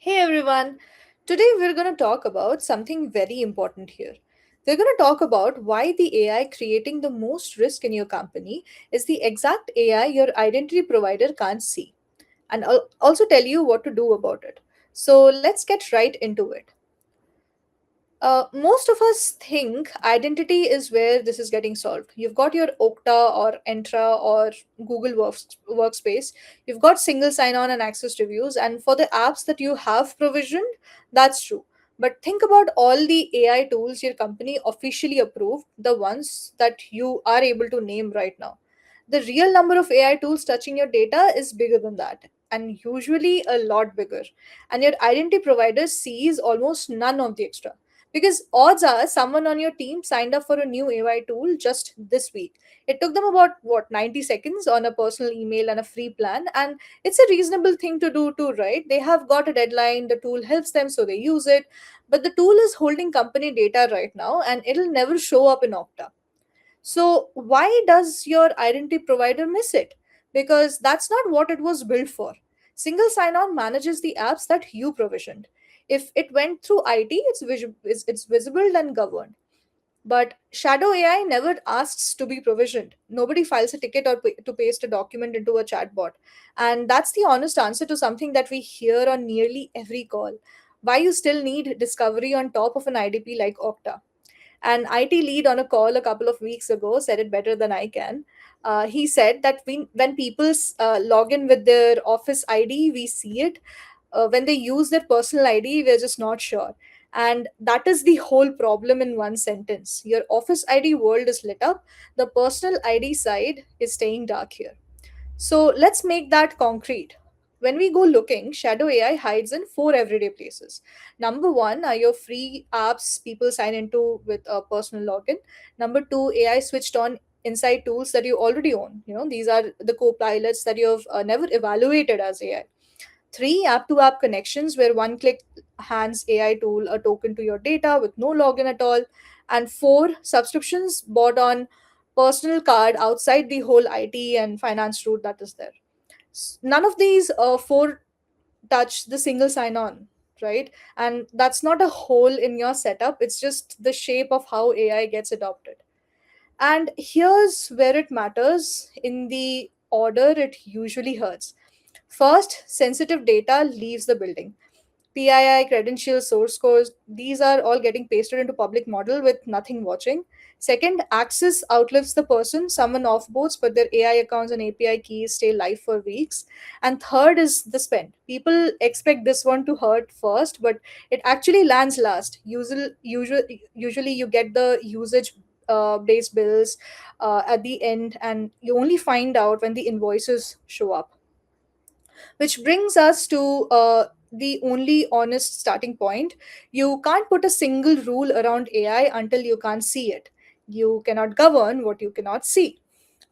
Hey everyone, today we're going to talk about something very important here. We're going to talk about why the AI creating the most risk in your company is the exact AI your identity provider can't see, and I'll also tell you what to do about it. So let's get right into it. Most of us think identity is where this is getting solved. You've got your Okta or Entra or Workspace. You've got single sign-on and access reviews, and for the apps that you have provisioned, that's true. But think about all the AI tools your company officially approved, the ones that you are able to name right now. The real number of AI tools touching your data is bigger than that, and usually a lot bigger. And your identity provider sees almost none of the extra because odds are someone on your team signed up for a new AI tool just this week. It took them about 90 seconds on a personal email and a free plan, and it's a reasonable thing to do too, right? They have got a deadline, the tool helps them, so they use it. But the tool is holding company data right now, and it'll never show up in Okta. So, why does your identity provider miss it? Because that's not what it was built for. Single sign on manages the apps that you provisioned. If it went through IT, it's visible and governed. But Shadow AI never asks to be provisioned. Nobody files a ticket or to paste a document into a chatbot. And that's the honest answer to something that we hear on nearly every call. Why you still need discovery on top of an IDP like Okta. An IT lead on a call a couple of weeks ago said it better than I can. He said that when people log in with their office ID, we see it. When they use their personal ID, we're just not sure. And that is the whole problem in one sentence. Your office ID world is lit up, the personal ID side is staying dark here. So let's make that concrete. When we go looking, Shadow AI hides in four everyday places. Number one are your free apps people sign into with a personal login. Number two, AI switched on inside tools that you already own. These are the co-pilots that you've never evaluated as AI. Three, app to app connections where one click hands AI tool a token to your data with no login at all. And four, subscriptions bought on personal card outside the whole IT and finance route that is there. None of these four touch the single sign on, right? And that's not a hole in your setup, it's just the shape of how AI gets adopted. And here's where it matters in the order it usually hurts. First, sensitive data leaves the building. PII, credentials, source codes, these are all getting pasted into public model with nothing watching. Second, access outlives the person. Someone offboards, but their AI accounts and API keys stay live for weeks. And third is the spend. People expect this one to hurt first, but it actually lands last. Usually you get the usage based bills at the end, and you only find out when the invoices show up. Which brings us to the only honest starting point. You can't put a single rule around AI until you can't see it. You cannot govern what you cannot see.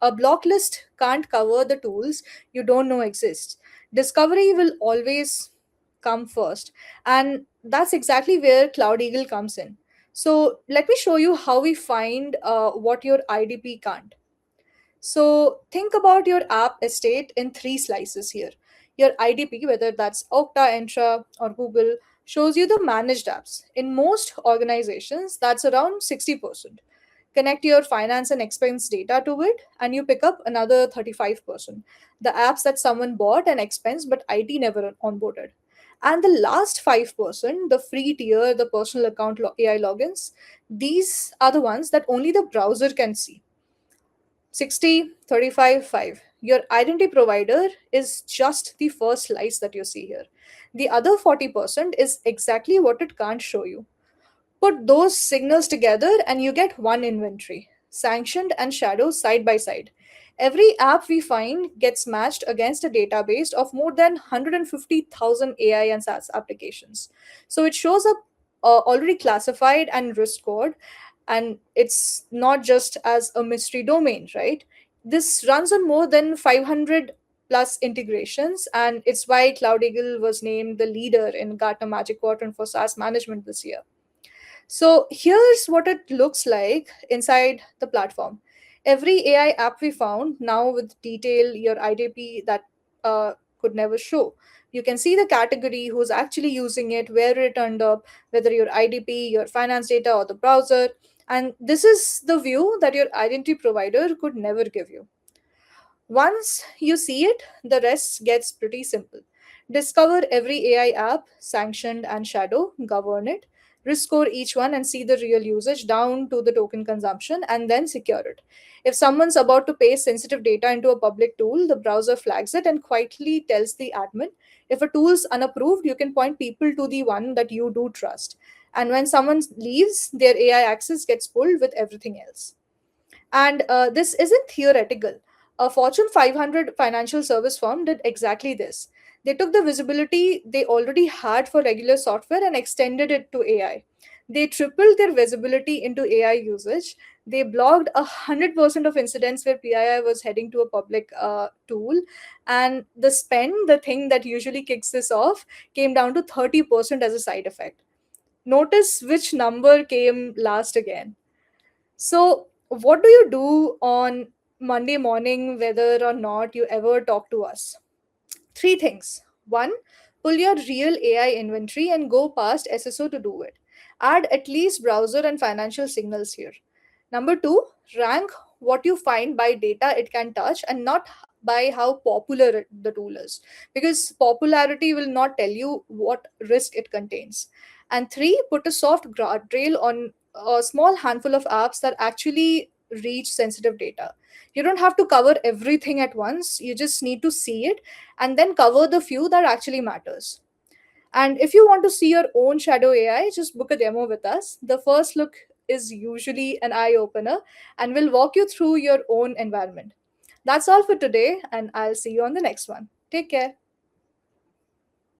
A block list can't cover the tools you don't know exist. Discovery will always come first. And that's exactly where Cloud Eagle comes in. So let me show you how we find what your IDP can't. So think about your app estate in three slices here. Your IDP, whether that's Okta, Entra, or Google, shows you the managed apps. In most organizations, that's around 60%. Connect your finance and expense data to it, and you pick up another 35%. The apps that someone bought and expense, but IT never onboarded. And the last 5%, the free tier, the personal account AI logins, these are the ones that only the browser can see. 60, 35, 5. Your identity provider is just the first slice that you see here. The other 40% is exactly what it can't show you. Put those signals together and you get one inventory, sanctioned and shadow side by side. Every app we find gets matched against a database of more than 150,000 AI and SaaS applications. So it shows up already classified and risk scored, and it's not just as a mystery domain, right? This runs on more than 500 plus integrations, and it's why Cloud Eagle was named the leader in Gartner Magic Quadrant for SaaS management this year. So here's what it looks like inside the platform. Every AI app we found now with detail your IDP that could never show. You can see the category, who's actually using it, where it turned up, whether your IDP, your finance data, or the browser. And this is the view that your identity provider could never give you. Once you see it, the rest gets pretty simple. Discover every AI app, sanctioned and shadow, govern it, risk score each one and see the real usage down to the token consumption, and then secure it. If someone's about to paste sensitive data into a public tool, the browser flags it and quietly tells the admin. If a tool's unapproved, you can point people to the one that you do trust. And when someone leaves, their AI access gets pulled with everything else. And this isn't theoretical. A Fortune 500 financial service firm did exactly this. They took the visibility they already had for regular software and extended it to AI. They tripled their visibility into AI usage. They blocked 100% of incidents where PII was heading to a public tool. And the spend, the thing that usually kicks this off, came down to 30% as a side effect. Notice which number came last again. So, what do you do on Monday morning, whether or not you ever talk to us? Three things. One, pull your real AI inventory and go past SSO to do it. Add at least browser and financial signals here. Number two, rank what you find by data it can touch and not by how popular the tool is. Because popularity will not tell you what risk it contains. And three, put a soft guardrail on a small handful of apps that actually reach sensitive data. You don't have to cover everything at once, you just need to see it and then cover the few that actually matters. And if you want to see your own shadow AI, just book a demo with us. The first look is usually an eye opener and we'll walk you through your own environment. That's all for today, and I'll see you on the next one. Take care.